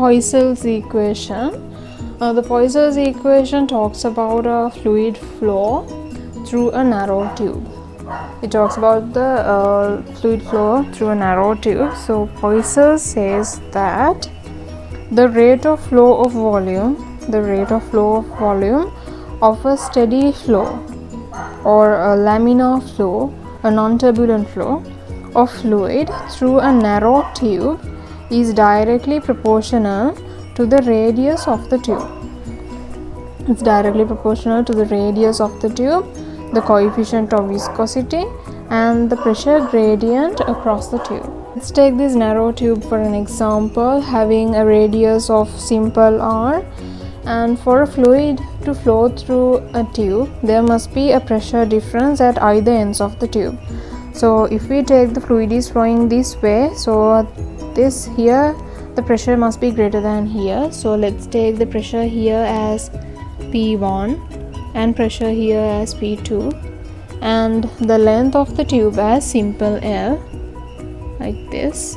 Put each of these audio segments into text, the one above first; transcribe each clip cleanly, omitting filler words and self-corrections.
Poiseuille's equation. The Poiseuille's equation talks about a fluid flow through a narrow tube. It talks about the fluid flow through a narrow tube. So Poiseuille says that the rate of flow of volume of a steady flow or a laminar flow, a non-turbulent flow of fluid through a narrow tube is directly proportional to the radius of the tube. It's directly proportional to the radius of the tube, the coefficient of viscosity, and the pressure gradient across the tube. Let's take this narrow tube for an example, having a radius of simple r, and for a fluid to flow through a tube, there must be a pressure difference at either ends of the tube. So if we take the fluid is flowing this way, so this here the pressure must be greater than here. So let's take the pressure here as P1 and pressure here as P2 and the length of the tube as simple L, like this.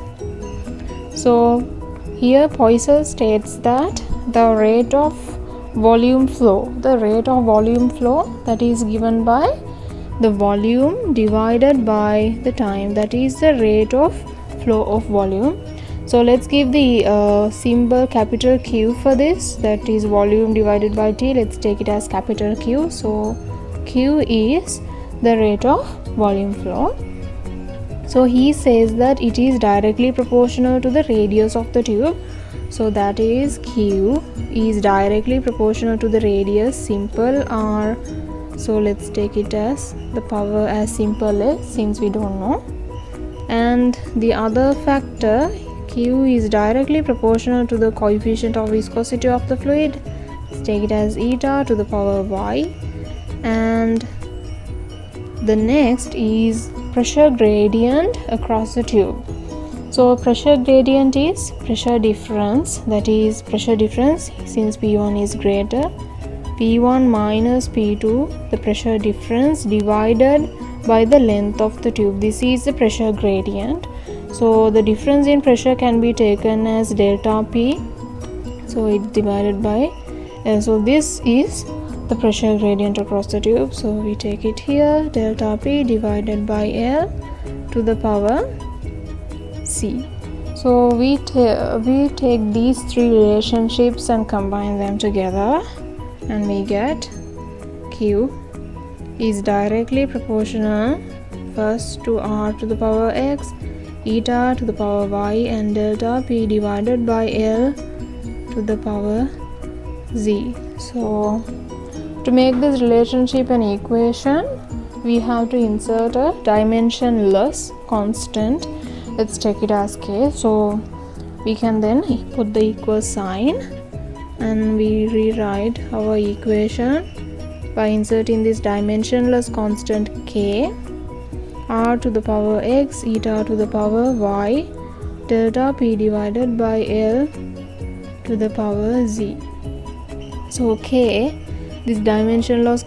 So here Poiseuille states that the rate of volume flow that is given by the volume divided by the time, that is the rate of flow of volume. So let's give the symbol capital Q for this, that is volume divided by T. Let's take it as capital Q. So Q is the rate of volume flow. So he says that it is directly proportional to the radius of the tube. So that is Q is directly proportional to the radius simple r. So let's take it as the power as simple a, since we don't know. And the other factor Q is directly proportional to the coefficient of viscosity of the fluid. Let's take it as eta to the power y. And the next is pressure gradient across the tube. So pressure gradient is pressure difference, that is pressure difference since P1 is greater, P1 minus P2, the pressure difference divided by the length of the tube. This is the pressure gradient. So the difference in pressure can be taken as delta P. So it's divided by L. So this is the pressure gradient across the tube. So we take it here, delta P divided by L to the power C. So we take these three relationships and combine them together, and we get Q is directly proportional first to r to the power x, eta to the power y, and delta P divided by L to the power z. So to make this relationship an equation, we have to insert a dimensionless constant. Let's take it as k. So we can then put the equal sign and we rewrite our equation by inserting this dimensionless constant k, r to the power x, eta to the power y, delta P divided by L to the power z. So k, this dimensionless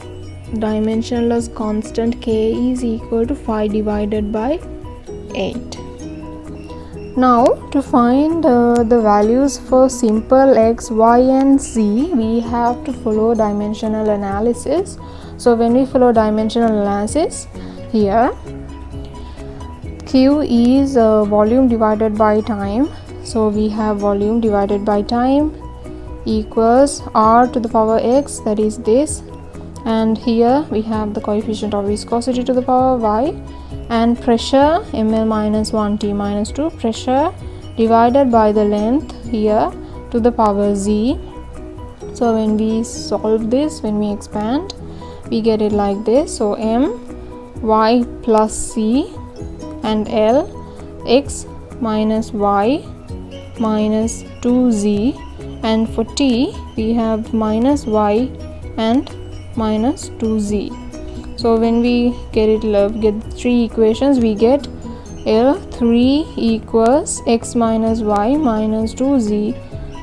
constant k is equal to 5 divided by 8. Now to find the values for simple x, y and z, we have to follow dimensional analysis. So when we follow dimensional analysis, here Q is volume divided by time. So we have volume divided by time equals r to the power x, that is this, and here we have the coefficient of viscosity to the power y, and pressure ml minus 1 t minus 2, pressure divided by the length here to the power z. So when we solve this, when we expand, we get it like this. So m y plus c and L x minus y minus 2z, and for t we have minus y and minus 2z. So when we get three equations, we get L3 equals x minus y minus 2z,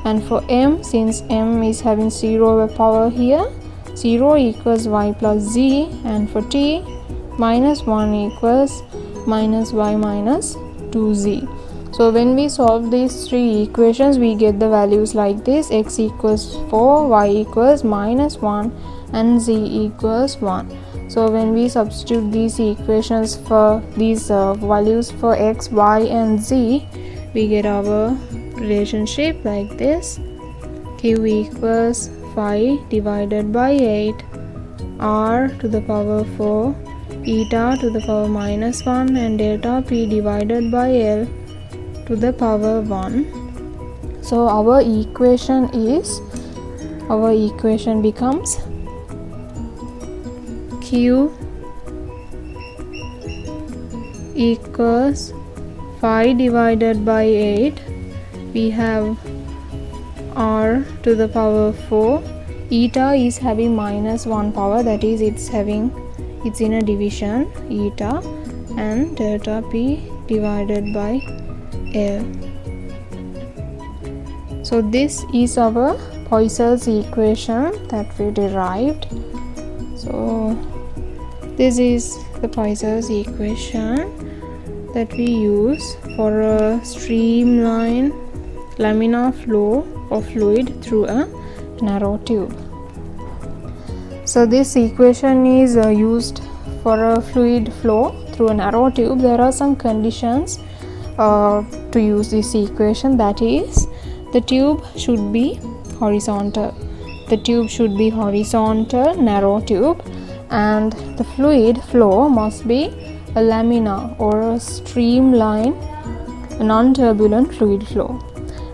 and for m, since m is having 0 power here, 0 equals y plus z, and for t, minus 1 equals minus y minus 2z. So when we solve these three equations, we get the values like this: x equals 4, y equals -1, and z equals 1. So when we substitute these equations for these values for x, y, and z, we get our relationship like this: q equals 5 divided by 8 r to the power 4 eta to the power -1 and delta p divided by l to the power 1. So our equation becomes q equals 5 divided by 8. We have r to the power 4. Eta is having -1 power, that is it's in a division, eta, and delta p divided by L. So this is our Poisson's equation that we derived. So this is the Poisson's equation that we use for a streamlined laminar flow of fluid through a narrow tube. So this equation is used for a fluid flow through a narrow tube. There are some conditions to use this equation, that is, the tube should be horizontal. Narrow tube, and the fluid flow must be a laminar or a streamline, non-turbulent fluid flow,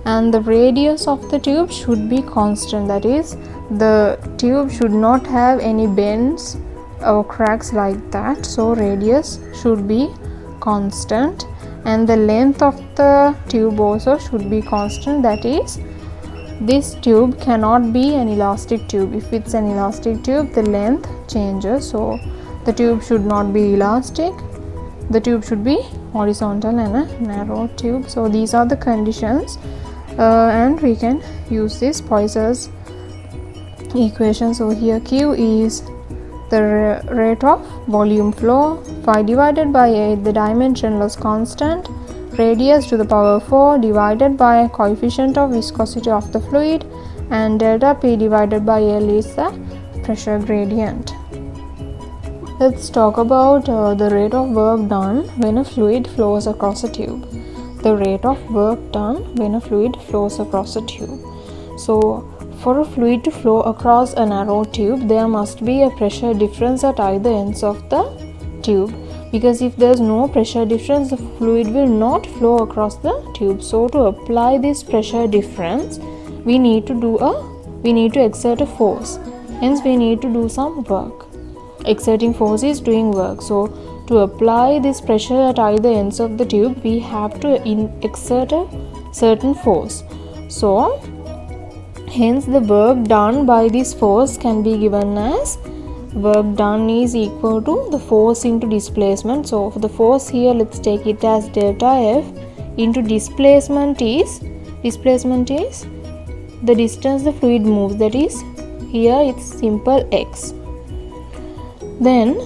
and the radius of the tube should be constant, that is, the tube should not have any bends or cracks like that. So radius should be constant, and the length of the tube also should be constant, that is, this tube cannot be an elastic tube. If it's an elastic tube, the length changes, so the tube should not be elastic. The tube should be horizontal and a narrow tube. So these are the conditions, and we can use this Poisson's equation. So here q is the rate of volume flow, 5 divided by 8, the dimensionless constant, radius to the power 4 divided by coefficient of viscosity of the fluid, and delta p divided by L is the pressure gradient. Let's talk about the rate of work done when a fluid flows across a tube. The rate of work done when a fluid flows across a tube. So for a fluid to flow across a narrow tube, there must be a pressure difference at either ends of the tube, because if there is no pressure difference, the fluid will not flow across the tube. So to apply this pressure difference, we need to exert a force. Hence we need to do some work. Exerting force is doing work. So to apply this pressure at either ends of the tube, we have to exert a certain force. So hence the work done by this force can be given as work done is equal to the force into displacement. So for the force here, let's take it as delta F into displacement is the distance the fluid moves, that is, here it's simple x. Then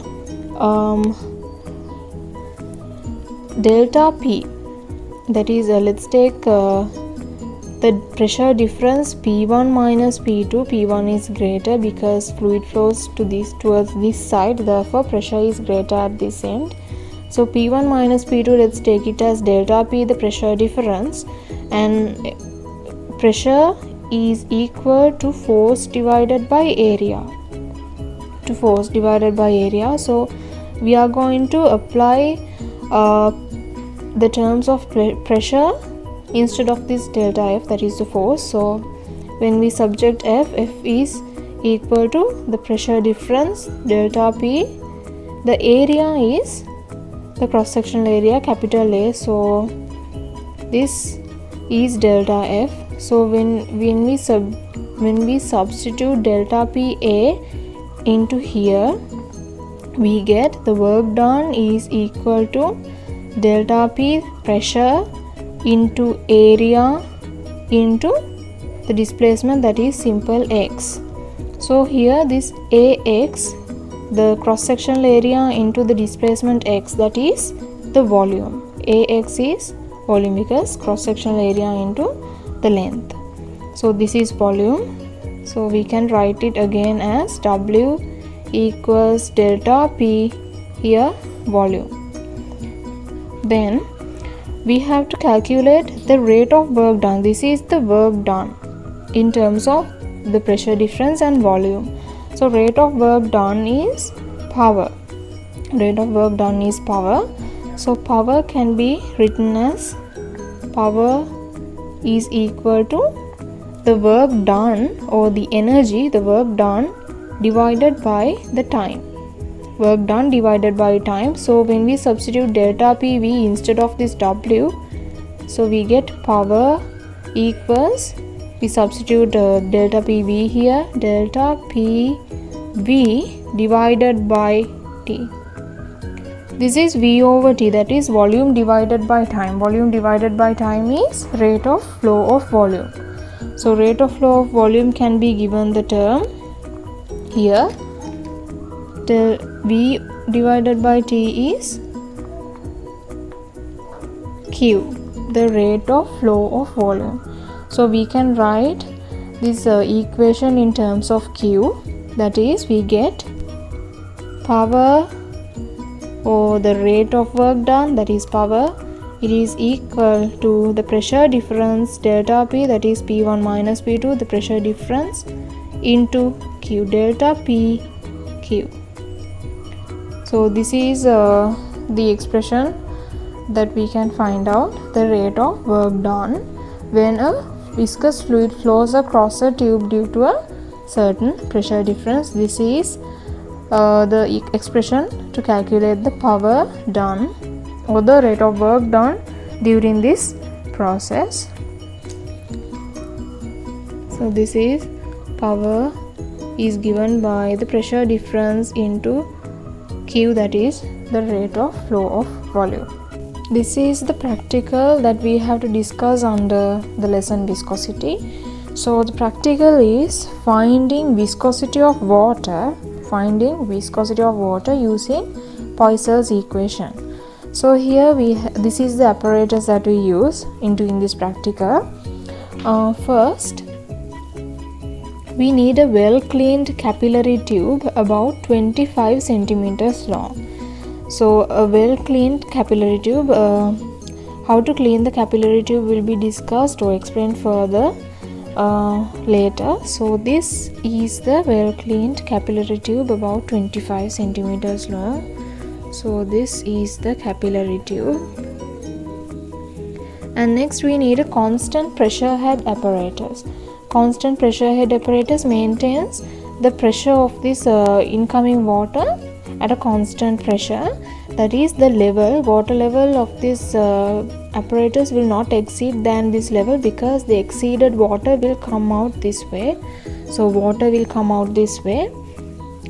delta P, that is, let's take the pressure difference P1 minus P2. P1 is greater because fluid flows towards this side, therefore pressure is greater at this end. So P1 minus P2, let's take it as delta P, the pressure difference, and pressure is equal to force divided by area. So we are going to apply the terms of pressure instead of this delta F, that is the force. So when we subject F is equal to the pressure difference delta P. The area is the cross sectional area, capital A. So this is delta F. So when we substitute delta P A into here, we get the work done is equal to delta P pressure into area into the displacement, that is simple x. So here this AX, the cross sectional area into the displacement x, that is the volume. AX is volume because cross sectional area into the length. So this is volume, so we can write it again as W equals delta P, here volume. Then we have to calculate the rate of work done. This is the work done in terms of the pressure difference and volume. So rate of work done is power. Rate of work done is power. So power can be written as power is equal to the work done, or the energy, the work done divided by the time. Work done divided by time. So when we substitute delta PV instead of this W, so we get power equals, we substitute delta PV here, delta PV divided by T. This is V over T, that is volume divided by time. Volume divided by time is rate of flow of volume. So rate of flow of volume can be given the term here, the V divided by T is Q, the rate of flow of volume. So we can write this equation in terms of Q, that is we get power, or the rate of work done, that is power, it is equal to the pressure difference delta P, that is P1 minus P2, the pressure difference, into Q, delta P Q. So this is the expression that we can find out the rate of work done when a viscous fluid flows across a tube due to a certain pressure difference. This is the expression to calculate the power done, or the rate of work done during this process. So this is power is given by the pressure difference into Q, that is the rate of flow of volume. This is the practical that we have to discuss under the lesson viscosity. So the practical is finding viscosity of water using Poisson's equation. So here this is the apparatus that we use in doing this practical. First, we need a well cleaned capillary tube about 25 centimeters long. So a well cleaned capillary tube, how to clean the capillary tube will be discussed or explained further later. So this is the well cleaned capillary tube about 25 centimeters long. So this is the capillary tube. And next we need a constant pressure head apparatus. Constant pressure head apparatus maintains the pressure of this incoming water at a constant pressure, that is the level, water level of this apparatus will not exceed than this level, because the exceeded water will come out this way. So water will come out this way,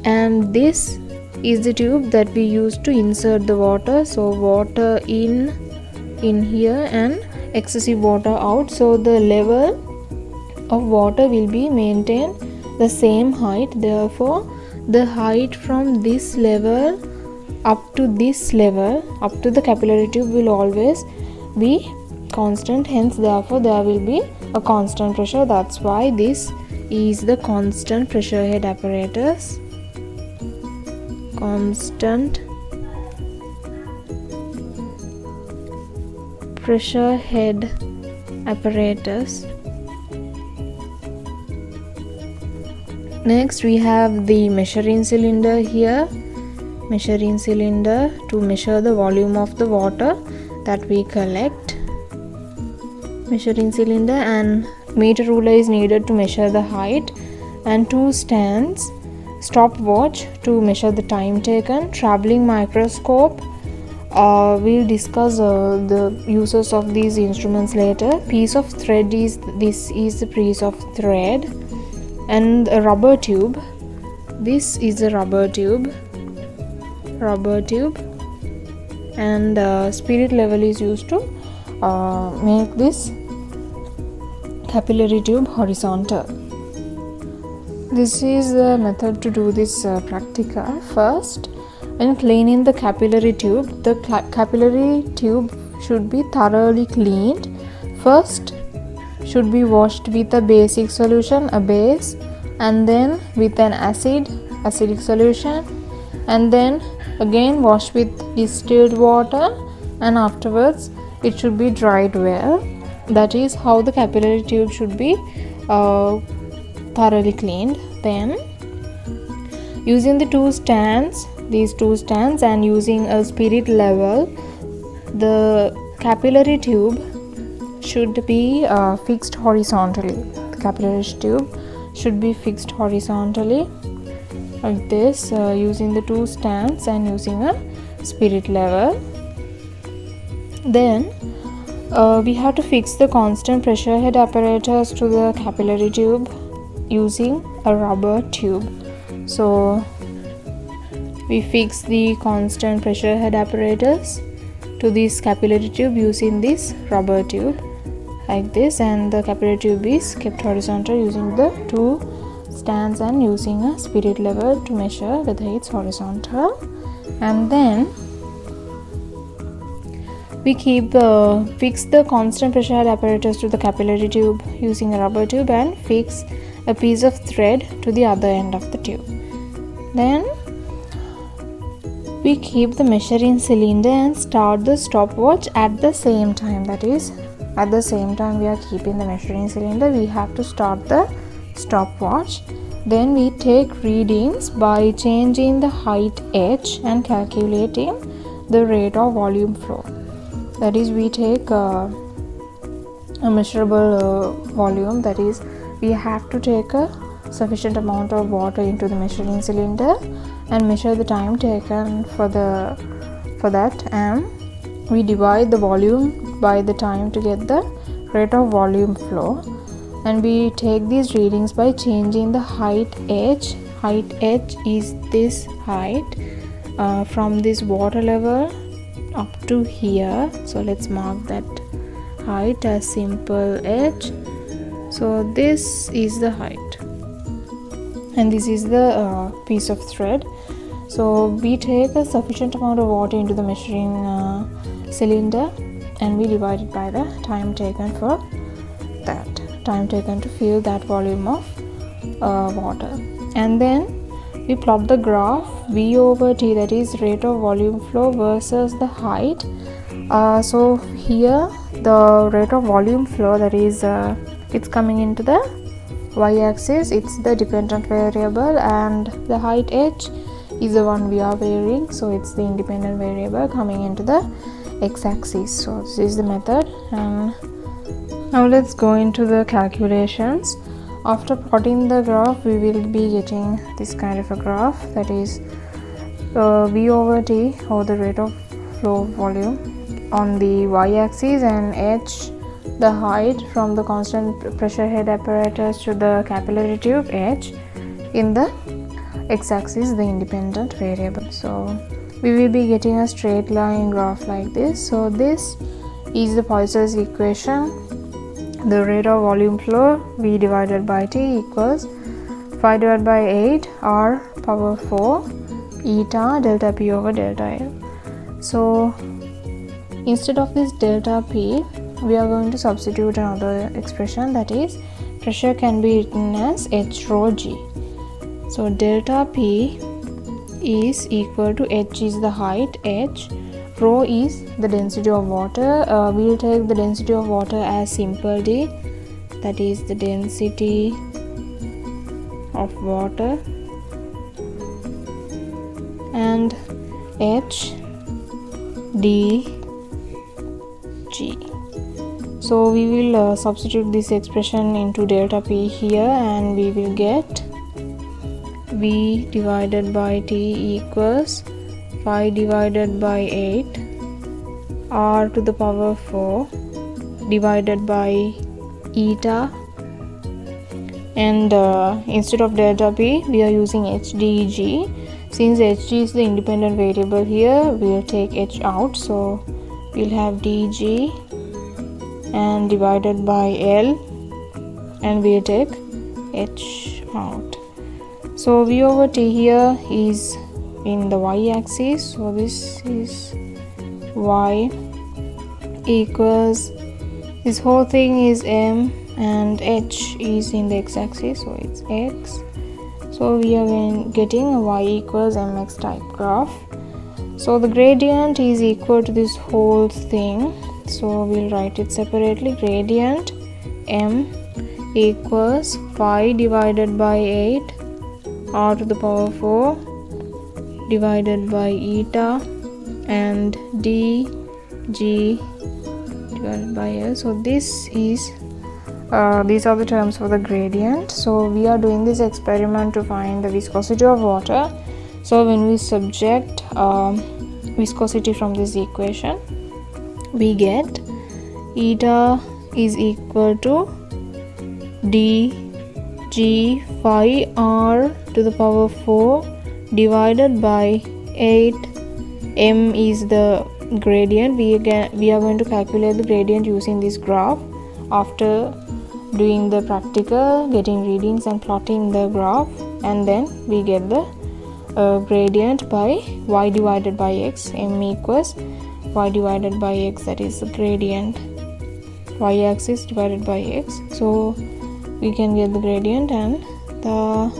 and this is the tube that we use to insert the water. So water in here and excessive water out. So the level of water will be maintained the same height. Therefore the height from this level up to this level, up to the capillary tube, will always be constant. Hence therefore there will be a constant pressure. That's why this is the constant pressure head apparatus. Constant pressure head apparatus. Next we have the measuring cylinder here. Measuring cylinder to measure the volume of the water that we collect. Measuring cylinder, and meter ruler is needed to measure the height, and two stands, stopwatch to measure the time taken, traveling microscope. We'll discuss the uses of these instruments later. Piece of thread is the piece of thread, and a rubber tube. This is a rubber tube, and spirit level is used to make this capillary tube horizontal. This is the method to do this practical. First, when cleaning the capillary tube should be thoroughly cleaned. First should be washed with a basic solution, a base, and then with an acidic solution, and then again wash with distilled water, and afterwards it should be dried well. That is how the capillary tube should be thoroughly cleaned. Then using these two stands and using a spirit level, the capillary tube should be fixed horizontally. The capillary tube should be fixed horizontally like this, using the two stands and using a spirit level. Then we have to fix the constant pressure head apparatus to the capillary tube using a rubber tube. So we fix the constant pressure head apparatus to this capillary tube using this rubber tube like this, and the capillary tube is kept horizontal using the two stands and using a spirit level to measure whether it's horizontal. And then we fix the constant pressure head apparatus to the capillary tube using a rubber tube and fix a piece of thread to the other end of the tube. Then we keep the measuring cylinder and start the stopwatch at the same time. That is, at the same time we are keeping the measuring cylinder, we have to start the stopwatch. Then we take readings by changing the height h and calculating the rate of volume flow. That is, we take a measurable volume, that is, we have to take a sufficient amount of water into the measuring cylinder and measure the time taken for that, and we divide the volume by the time to get the rate of volume flow. And we take these readings by changing the height h. Height h is this height from this water level up to here. So let's mark that height as simple h. So this is the height, and this is the piece of thread. So we take a sufficient amount of water into the measuring cylinder and we divide it by the time taken for that, time taken to fill that volume of water. And then we plot the graph V over T, that is rate of volume flow versus the height. So here the rate of volume flow, that is it's coming into the y-axis, it's the dependent variable, and the height h is the one we are varying, so it's the independent variable coming into the x-axis. So this is the method. And now let's go into the calculations. After plotting the graph, we will be getting this kind of a graph, that is V over T, or the rate of flow volume on the y-axis, and h, the height from the constant pressure head apparatus to the capillary tube h, in the x-axis the independent variable. So we will be getting a straight line graph like this. So this is the Poisson's equation. The rate of volume flow V divided by T equals 5 divided by 8 R power 4 eta delta P over delta L. So instead of this delta P, we are going to substitute another expression, that is pressure can be written as H rho G. So delta P is equal to H is the height h, rho is the density of water. We will take the density of water as simple D, that is the density of water, and H d G. So we will substitute this expression into delta P here, and we will get V divided by T equals 5 divided by 8 R to the power 4 divided by eta, and instead of delta P we are using HDG. Since HG is the independent variable here, we will take H out, so we'll have dg and divided by L, and we'll take H out. So V over T here is in the y-axis, so this is y, equals, this whole thing is m and h is in the x-axis, so it's x. So we are getting a y equals mx type graph. So the gradient is equal to this whole thing, so we'll write it separately. Gradient m equals phi divided by 8 r to the power 4 divided by eta and d g divided by l. So this is these are the terms for the gradient. So we are doing this experiment to find the viscosity of water. So when we subject viscosity from this equation, we get eta is equal to d g phi r to the power 4 divided by 8. M is the gradient. We are going to calculate the gradient using this graph after doing the practical, getting readings and plotting the graph, and then we get the gradient by y divided by x. M equals y divided by x, that is the gradient, y axis divided by x. So we can get the gradient, and the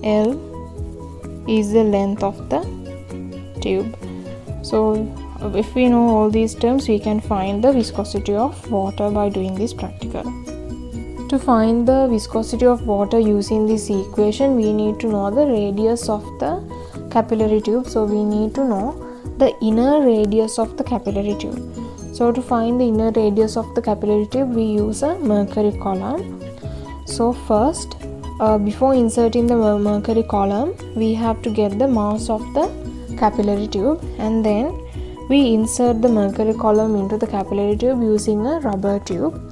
L is the length of the tube. So if we know all these terms, we can find the viscosity of water by doing this practical. To find the viscosity of water using this equation, we need to know the radius of the capillary tube. So we need to know the inner radius of the capillary tube. So to find the inner radius of the capillary tube, we use a mercury column. So first, before inserting the mercury column, we have to get the mass of the capillary tube, and then we insert the mercury column into the capillary tube using a rubber tube.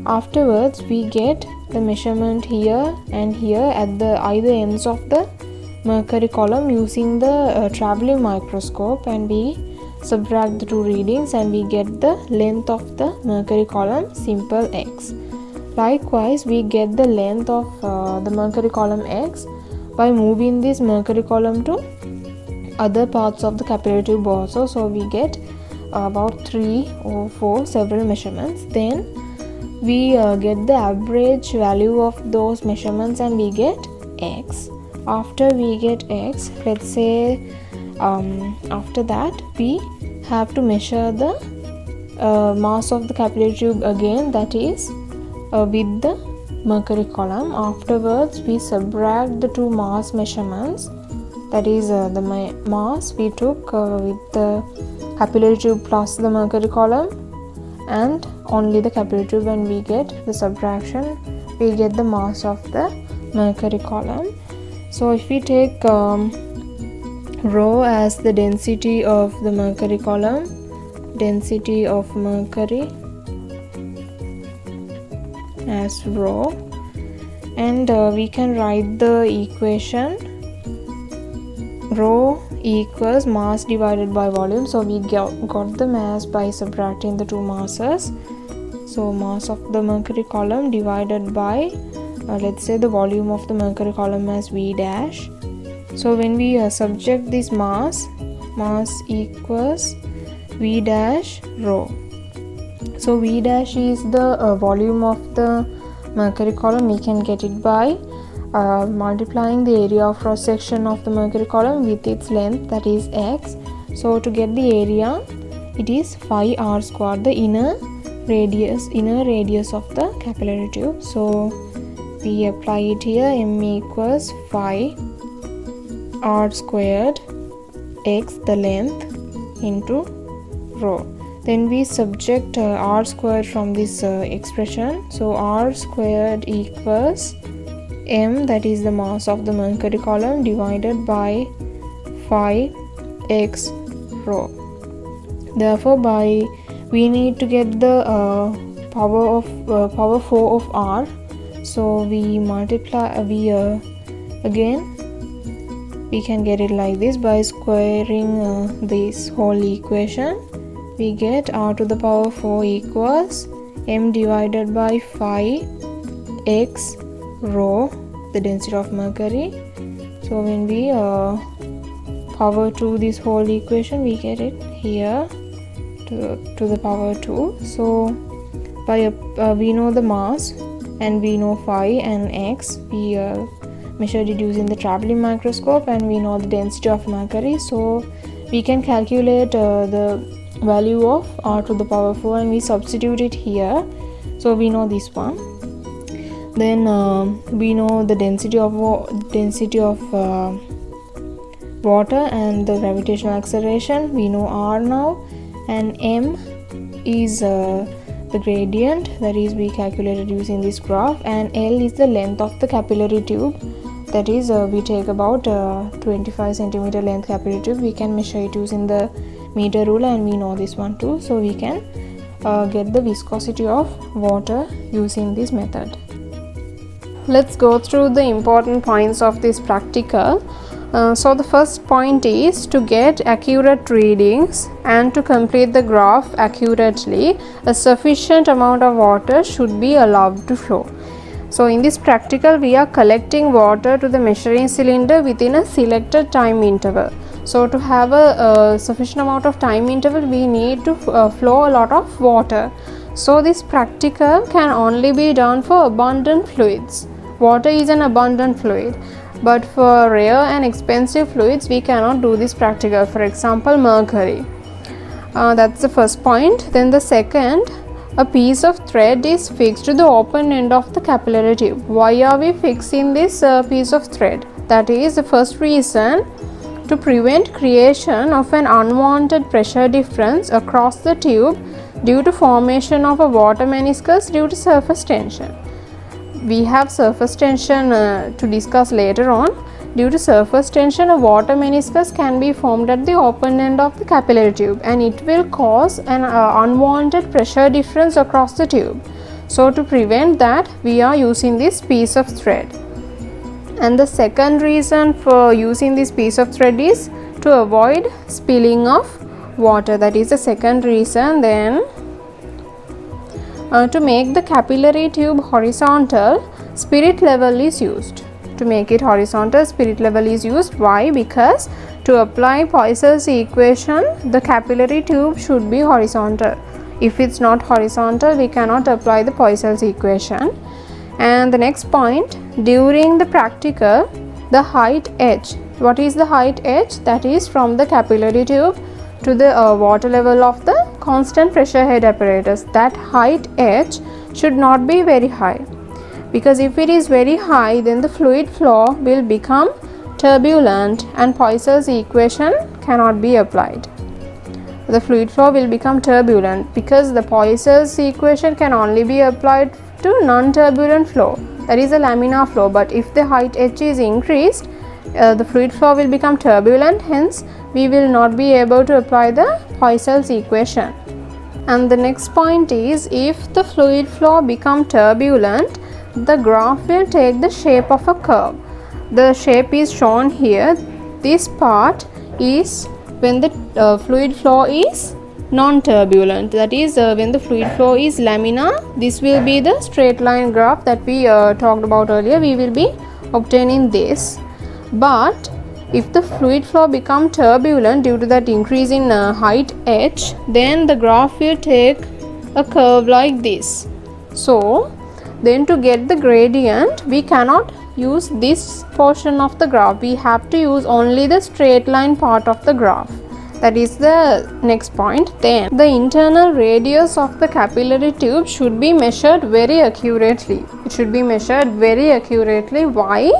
Afterwards, we get the measurement here and here at the either ends of the mercury column using the traveling microscope, and we subtract the two readings and we get the length of the mercury column, simple x. Likewise, we get the length of the mercury column x by moving this mercury column to other parts of the capillary tube also. So we get about 3 or 4 several measurements. Then we get the average value of those measurements and we get x. After we get x, let's say after that we have to measure the mass of the capillary tube again, that is with the mercury column. Afterwards, we subtract the two mass measurements, that is the mass we took with the capillary tube plus the mercury column and only the capillary tube, and we get the subtraction, we get the mass of the mercury column. So if we take rho as the density of the mercury column, density of mercury as rho, and we can write the equation rho equals mass divided by volume. So we got the mass by subtracting the two masses. So mass of the mercury column divided by let's say the volume of the mercury column as V dash. So when we subject this mass equals V dash rho. So V dash is the volume of the mercury column. We can get it by multiplying the area of cross section of the mercury column with its length, that is x. So to get the area, it is phi r square, the inner radius of the capillary tube. So we apply it here. M equals phi r squared x, the length, into rho. Then we subject r squared from this expression. So r squared equals m, that is the mass of the mercury column, divided by phi x rho. Therefore, we need to get the power 4 of r. So we multiply again we can get it like this by squaring this whole equation. We get r to the power 4 equals m divided by phi x rho, the density of mercury. So when we power to this whole equation, we get it here to the power 2. So by we know the mass and we know phi and x. We measured it using the traveling microscope, and we know the density of mercury. So we can calculate the value of r to the power 4 and we substitute it here. So we know this one. Then we know the density of water and the gravitational acceleration. We know r now, and m is the gradient, that is we calculated using this graph, and L is the length of the capillary tube, that is we take about 25 centimeter length capillary tube. We can measure it using the meter ruler, and we know this one too. So we can get the viscosity of water using this method. Let's go through the important points of this practical. So the first point is to get accurate readings and to complete the graph accurately, a sufficient amount of water should be allowed to flow. So in this practical we are collecting water to the measuring cylinder within a selected time interval. So to have a sufficient amount of time interval, we need to flow a lot of water. So this practical can only be done for abundant fluids. Water is an abundant fluid. But for rare and expensive fluids, we cannot do this practical. For example, mercury. That's the first point. Then the second, a piece of thread is fixed to the open end of the capillary tube. Why are we fixing this piece of thread? That is the first reason, to prevent creation of an unwanted pressure difference across the tube due to formation of a water meniscus due to surface tension. We have surface tension to discuss later on. Due to surface tension, a water meniscus can be formed at the open end of the capillary tube, and it will cause an unwanted pressure difference across the tube. So to prevent that, we are using this piece of thread. And the second reason for using this piece of thread is to avoid spilling of water. That is the second reason. Then to make the capillary tube horizontal, spirit level is used. To make it horizontal, spirit level is used. Why? Because to apply Poiseuille's equation, the capillary tube should be horizontal. If it's not horizontal, we cannot apply the Poiseuille's equation. And the next point, during the practical, the height h. What is the height h? That is from the capillary tube to the water level of the constant pressure head apparatus. That height h should not be very high, because if it is very high, then the fluid flow will become turbulent and Poiseuille's equation cannot be applied. The fluid flow will become turbulent because the Poiseuille's equation can only be applied to non-turbulent flow, that is a laminar flow. But if the height h is increased, the fluid flow will become turbulent, hence we will not be able to apply the Poiseuille's equation. And the next point is, if the fluid flow become turbulent, the graph will take the shape of a curve. The shape is shown here. This part is when the fluid flow is non-turbulent, that is when the fluid flow is laminar. This will be the straight line graph that we talked about earlier. We will be obtaining this. But if the fluid flow become turbulent due to that increase in height h, then the graph will take a curve like this. So then to get the gradient, we cannot use this portion of the graph. We have to use only the straight line part of the graph. That is the next point. Then the internal radius of the capillary tube should be measured very accurately. It should be measured very accurately. Why?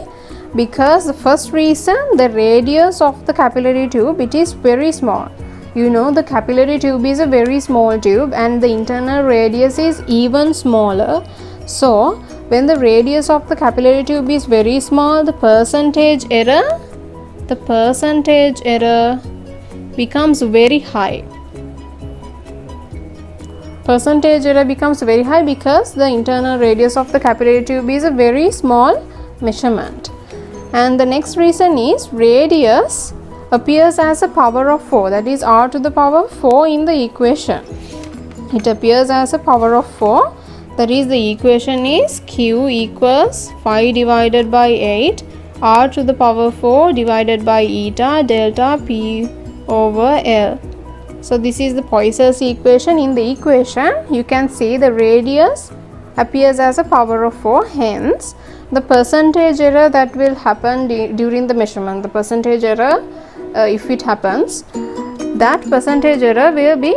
Because the first reason, the radius of the capillary tube, it is very small. You know, the capillary tube is a very small tube and the internal radius is even smaller. So when the radius of the capillary tube is very small, the percentage error becomes very high. Percentage error becomes very high because the internal radius of the capillary tube is a very small measurement. And the next reason is, radius appears as a power of 4, that is r to the power 4 in the equation. It appears as a power of 4, that is the equation is q equals 5 divided by 8 r to the power 4 divided by eta delta p over L. So this is the Poisson's equation. In the equation, you can see the radius appears as a power of 4. Hence, the percentage error that will happen during the measurement, the percentage error, if it happens, that percentage error will be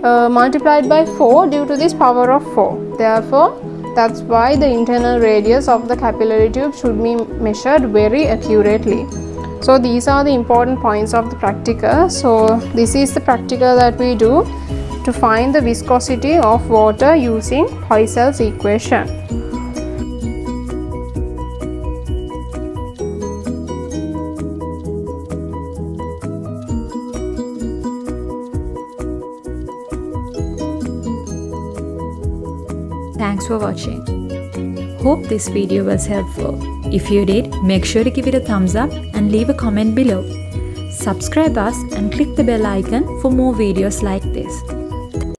multiplied by 4 due to this power of 4. Therefore, that's why the internal radius of the capillary tube should be measured very accurately. So these are the important points of the practical. So this is the practical that we do to find the viscosity of water using Poisson's equation. Thanks for watching. Hope this video was helpful. If you did, make sure to give it a thumbs up and leave a comment below. Subscribe us and click the bell icon for more videos like this.